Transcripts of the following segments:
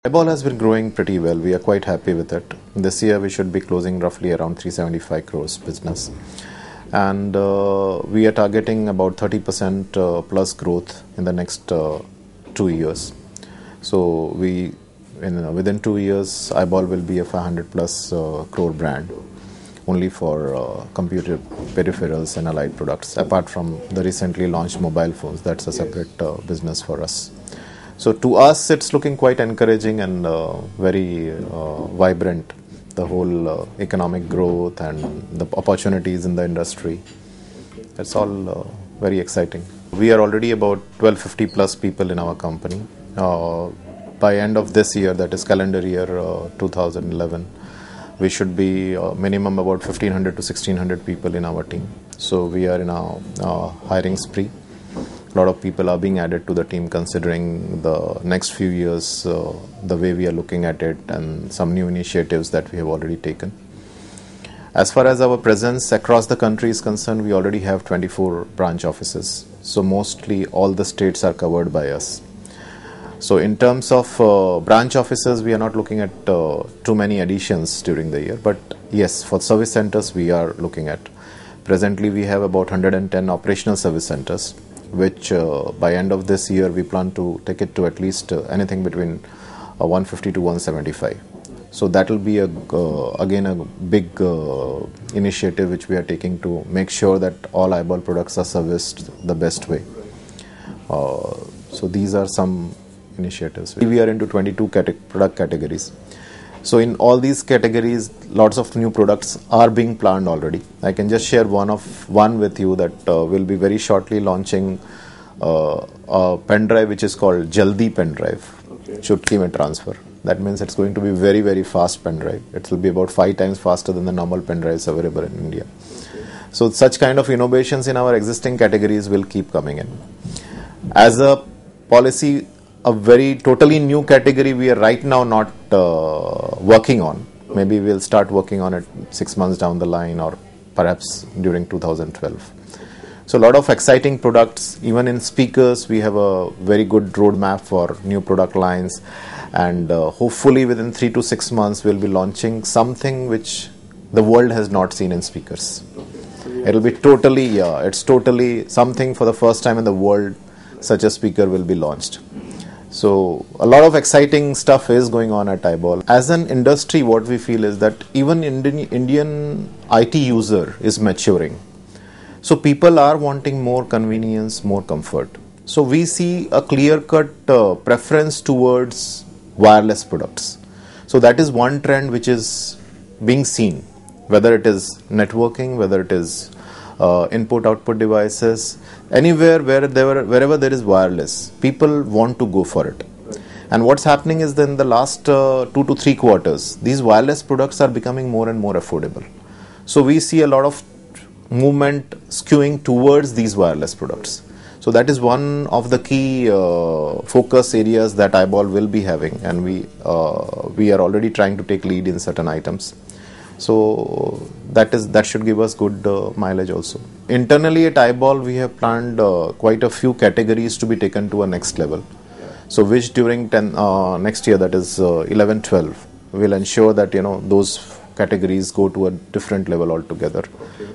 IBall has been growing pretty well. We are quite happy with it. This year we should be closing roughly around 375 crores business. And we are targeting about 30% plus growth in the next 2 years. So within 2 years, IBall will be a 500 plus crore brand only for computer peripherals and allied products. Apart from the recently launched mobile phones, that's a separate business for us. So to us, it's looking quite encouraging and very vibrant, the whole economic growth and the opportunities in the industry. It's all very exciting. We are already about 1250 plus people in our company. By end of this year, that is calendar year 2011, we should be minimum about 1500 to 1600 people in our team. So we are in a hiring spree. A lot of people are being added to the team considering the next few years, the way we are looking at it and some new initiatives that we have already taken. As far as our presence across the country is concerned, we already have 24 branch offices. So mostly all the states are covered by us. So in terms of branch offices, we are not looking at too many additions during the year. But yes, for service centers, we are looking at. Presently, we have about 110 operational service centers, which by end of this year we plan to take it to at least anything between 150 to 175. So that will be again a big initiative which we are taking to make sure that all IBall products are serviced the best way. So these are some initiatives. We are into 22 product categories. So in all these categories, lots of new products are being planned already. I can just share one with you that will be very shortly launching a pen drive which is called Jaldi pen drive, Chutki mein transfer. That means it's going to be very, very fast pen drive. It will be about 5 times faster than the normal pen drives available in India. So such kind of innovations in our existing categories will keep coming in. As a policy, a very totally new category we are right now not working on. Maybe we'll start working on it 6 months down the line or perhaps during 2012. So a lot of exciting products. Even in speakers, we have a very good roadmap for new product lines, and hopefully within 3 to 6 months we'll be launching something which the world has not seen in speakers. It'll be totally, it's totally something for the first time in the world such a speaker will be launched. So a lot of exciting stuff is going on at IBall. As an industry, what we feel is that even Indian IT user is maturing. So people are wanting more convenience, more comfort. So we see a clear-cut preference towards wireless products. So that is one trend which is being seen, whether it is networking, whether it is input-output devices, anywhere wherever there is wireless, people want to go for it. And what's happening is then the last 2 to 3 quarters, these wireless products are becoming more and more affordable. So we see a lot of movement skewing towards these wireless products. So that is one of the key focus areas that IBall will be having, and we are already trying to take lead in certain items. So that should give us good mileage also. Internally at IBall, we have planned quite a few categories to be taken to a next level. So which during next year, that is 11-12, will ensure that those categories go to a different level altogether.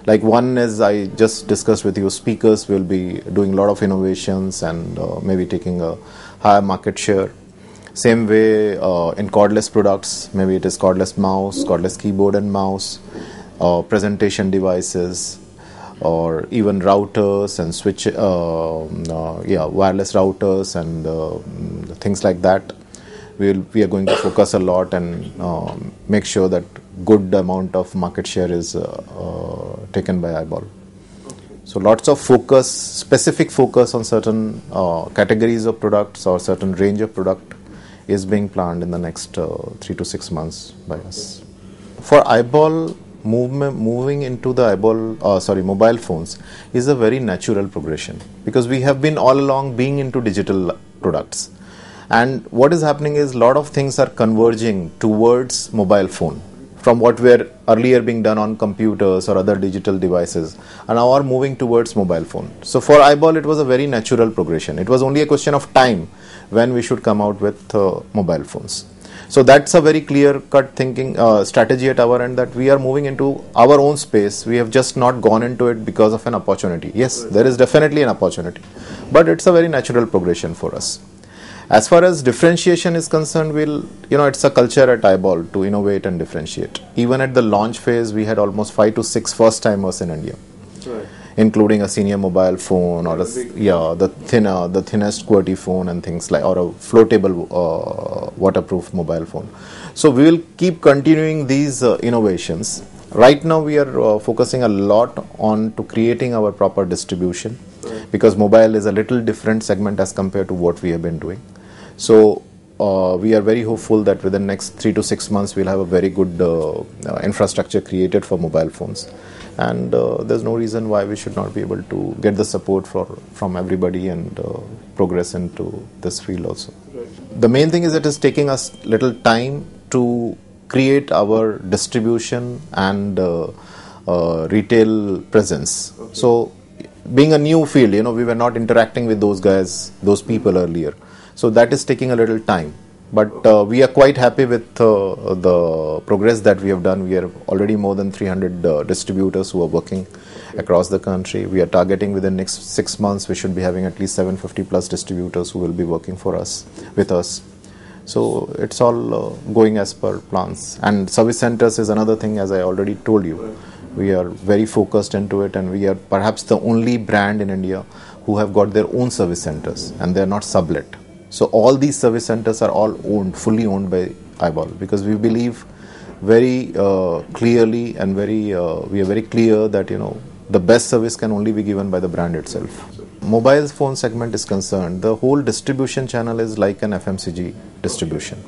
Like one is, I just discussed with you, speakers will be doing a lot of innovations and maybe taking a higher market share. Same way in cordless products, maybe it is cordless mouse, cordless keyboard and mouse, presentation devices, or even routers and switch, wireless routers and things like that. We are going to focus a lot and make sure that good amount of market share is taken by IBall. So lots of focus, specific focus on certain categories of products or certain range of product is being planned in the next 3 to 6 months by us. For IBall, moving into the mobile phones is a very natural progression, because we have been all along being into digital products. And what is happening is a lot of things are converging towards mobile phone from what were earlier being done on computers or other digital devices, and now are moving towards mobile phone. So for IBall, it was a very natural progression. It was only a question of time when we should come out with mobile phones. So that's a very clear-cut thinking strategy at our end, that we are moving into our own space. We have just not gone into it because of an opportunity. Yes, there is definitely an opportunity, but it's a very natural progression for us. As far as differentiation is concerned, it's a culture at IBall to innovate and differentiate. Even at the launch phase, we had almost 5 to 6 first-timers in India. Right. Including a senior mobile phone, or the thinnest QWERTY phone and things like, or a floatable waterproof mobile phone. So we will keep continuing these innovations. Right now we are focusing a lot on to creating our proper distribution, because mobile is a little different segment as compared to what we have been doing. So we are very hopeful that within the next 3 to 6 months we'll have a very good infrastructure created for mobile phones. And there's no reason why we should not be able to get the support from everybody and progress into this field also. Right. The main thing is it is taking us little time to create our distribution and retail presence. Okay. So being a new field, we were not interacting with those guys, those people earlier. So that is taking a little time. But we are quite happy with the progress that we have done. We are already more than 300 distributors who are working across the country. We are targeting within the next 6 months, we should be having at least 750 plus distributors who will be working with us. So it's all going as per plans. And service centers is another thing, as I already told you. We are very focused into it, and we are perhaps the only brand in India who have got their own service centers, and they are not sublet. So all these service centers are all fully owned by IBall, because we believe very clearly and we are very clear that the best service can only be given by the brand itself. Mobile phone segment is concerned, the whole distribution channel is like an FMCG distribution.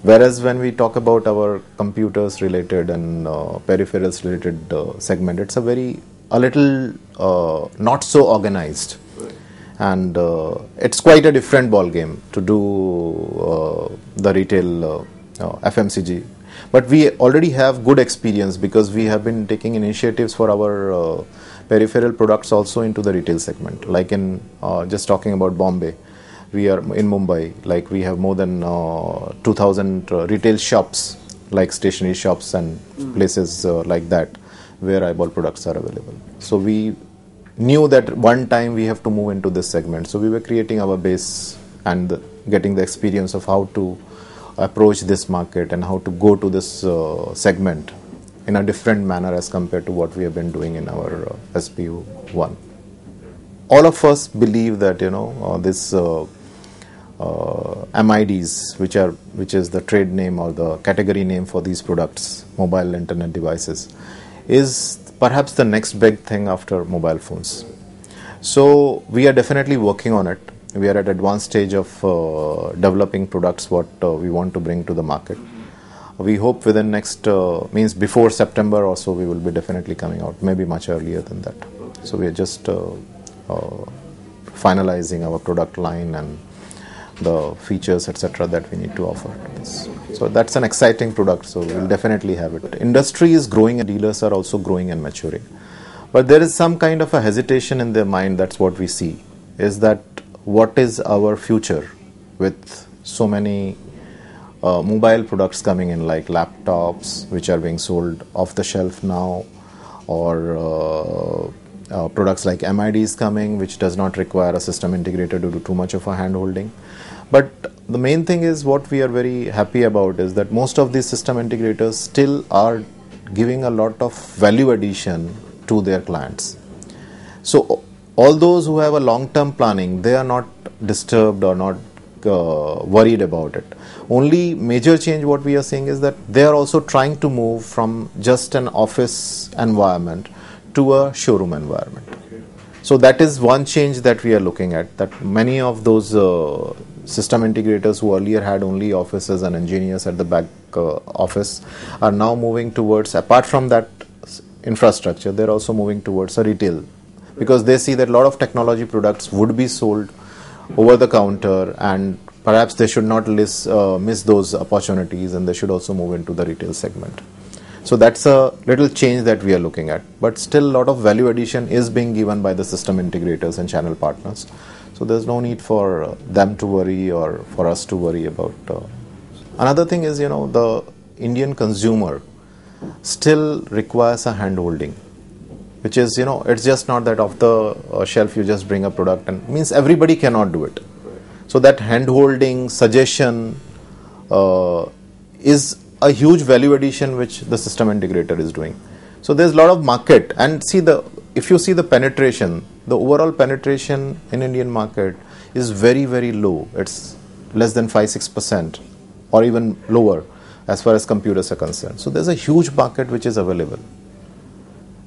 Whereas when we talk about our computers related and peripherals related segment, it's a little not so organized. And it's quite a different ball game to do the retail FMCG. But we already have good experience, because we have been taking initiatives for our peripheral products also into the retail segment. Like in just talking about Bombay, we are in Mumbai, like we have more than 2,000 retail shops, like stationery shops and places like that, where IBall products are available. So we knew that one time we have to move into this segment. So we were creating our base and getting the experience of how to approach this market and how to go to this segment in a different manner as compared to what we have been doing in our SPU1. All of us believe that this MIDs, which is the trade name or the category name for these products, mobile internet devices, is perhaps the next big thing after mobile phones. So we are definitely working on it. We are at advanced stage of developing products what we want to bring to the market. We hope within next means before September or so we will be definitely coming out, maybe much earlier than that. So we are just finalizing our product line and the features, etc., that we need to offer to this. So that's an exciting product, so we'll definitely have it. Industry is growing and dealers are also growing and maturing. But there is some kind of a hesitation in their mind, that's what we see, is that what is our future with so many mobile products coming in, like laptops, which are being sold off the shelf now, or products like MIDs coming, which does not require a system integrator to do too much of a hand holding. But the main thing is, what we are very happy about is that most of these system integrators still are giving a lot of value addition to their clients. So all those who have a long-term planning, they are not disturbed or not worried about it. Only major change what we are seeing is that they are also trying to move from just an office environment to a showroom environment. So that is one change that we are looking at, that many of those system integrators who earlier had only offices and engineers at the back office are now moving towards, apart from that infrastructure, they're also moving towards a retail, because they see that a lot of technology products would be sold over the counter, and perhaps they should not miss those opportunities, and they should also move into the retail segment. So that's a little change that we are looking at, but still a lot of value addition is being given by the system integrators and channel partners. So there's no need for them to worry or for us to worry about Another thing is, the Indian consumer still requires a hand holding, which is, it's just not that off the shelf you just bring a product, and means everybody cannot do it. So that hand holding, suggestion is a huge value addition which the system integrator is doing. So there's a lot of market, and if you see the penetration, the overall penetration in Indian market is very, very low. It's less than 5-6% or even lower as far as computers are concerned. So there's a huge market which is available,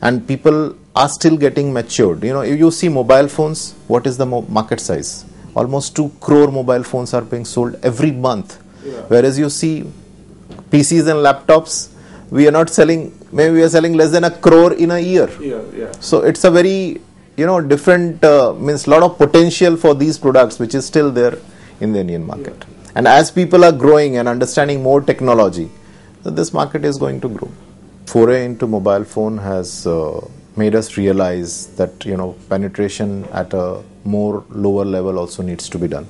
and people are still getting matured. If you see mobile phones, what is the market size? Almost 2 crore mobile phones are being sold every month. Yeah. Whereas you see PCs and laptops, we are not selling, maybe we are selling less than 1 crore in a year. Yeah. So it's a very, different, means lot of potential for these products which is still there in the Indian market. Yeah. And as people are growing and understanding more technology, this market is going to grow. Foray into mobile phone has made us realize that, penetration at a more lower level also needs to be done.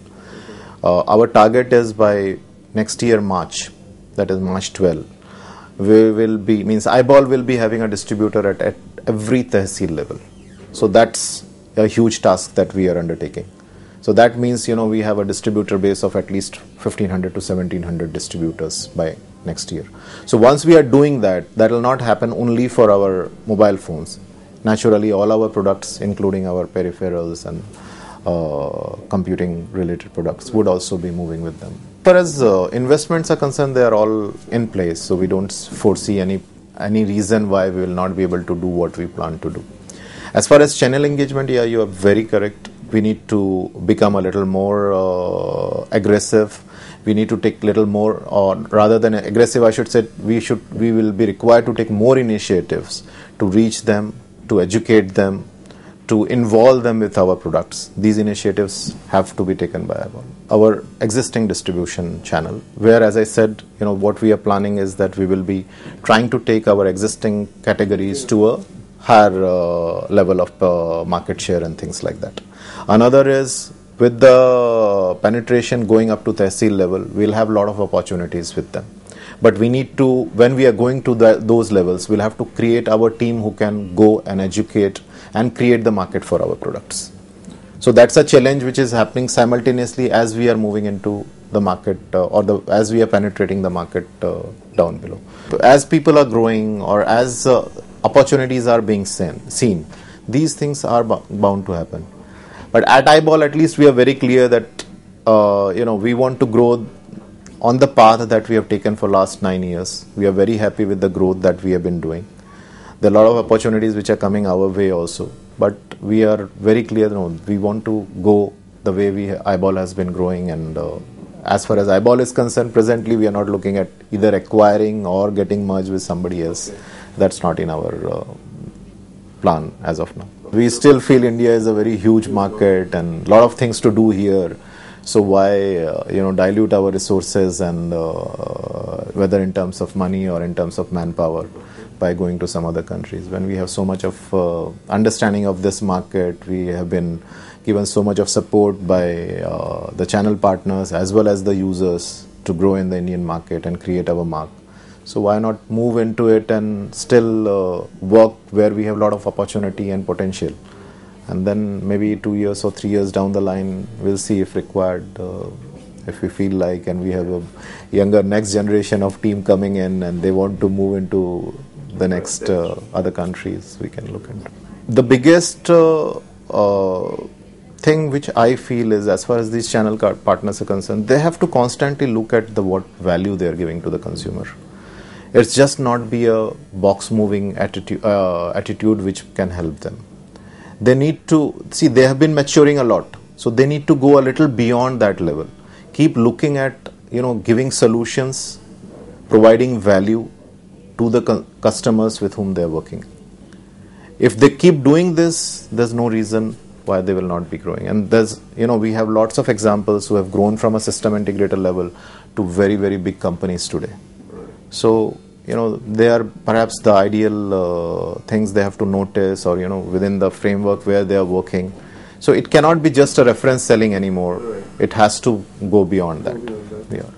Our target is by next year March, that is March 12, IBall will be having a distributor at every tehsil level. So that's a huge task that we are undertaking. So that means, we have a distributor base of at least 1500 to 1700 distributors by next year. So once we are doing that, that will not happen only for our mobile phones. Naturally, all our products, including our peripherals and computing related products, would also be moving with them. As far as investments are concerned, they are all in place. So we don't foresee any reason why we will not be able to do what we plan to do. As far as channel engagement, yeah, you are very correct. We need to become a little more aggressive. We need to take little more, or rather than aggressive, I should say, we will be required to take more initiatives to reach them, to educate them, to involve them with our products. These initiatives have to be taken by our existing distribution channel, where, as I said, what we are planning is that we will be trying to take our existing categories to a higher level of market share and things like that. Another is, with the penetration going up to tehsil level, we'll have a lot of opportunities with them. But we need to, when we are going to those levels, we'll have to create our team who can go and educate and create the market for our products. So that's a challenge which is happening simultaneously as we are moving into the market as we are penetrating the market down below. So as people are growing, or as opportunities are being seen, these things are bound to happen. But at IBall, at least we are very clear that we want to grow on the path that we have taken for last 9 years. We are very happy with the growth that we have been doing. There are a lot of opportunities which are coming our way also. But we are very clear, we want to go the way IBall has been growing. And as far as IBall is concerned, presently we are not looking at either acquiring or getting merged with somebody else. Okay. That's not in our plan as of now. We still feel India is a very huge market and a lot of things to do here. So why dilute our resources, and whether in terms of money or in terms of manpower, by going to some other countries, when we have so much of understanding of this market. We have been given so much of support by the channel partners as well as the users to grow in the Indian market and create our mark. So why not move into it and still work where we have a lot of opportunity and potential, and then maybe 2 years or 3 years down the line, we'll see if required, if we feel like, and we have a younger next generation of team coming in and they want to move into the next other countries, we can look into. The biggest thing which I feel is, as far as these channel partners are concerned, they have to constantly look at what value they are giving to the consumer. It's just not be a box moving attitude which can help them. They need to see, they have been maturing a lot, so they need to go a little beyond that level. Keep looking at giving solutions, providing value to the customers with whom they are working. If they keep doing this, there's no reason why they will not be growing. And there's we have lots of examples who have grown from a system integrator level to very, very big companies today. So they are perhaps the ideal things they have to notice, or within the framework where they are working. So it cannot be just a reference selling anymore. Right. It has to go beyond that. Yeah.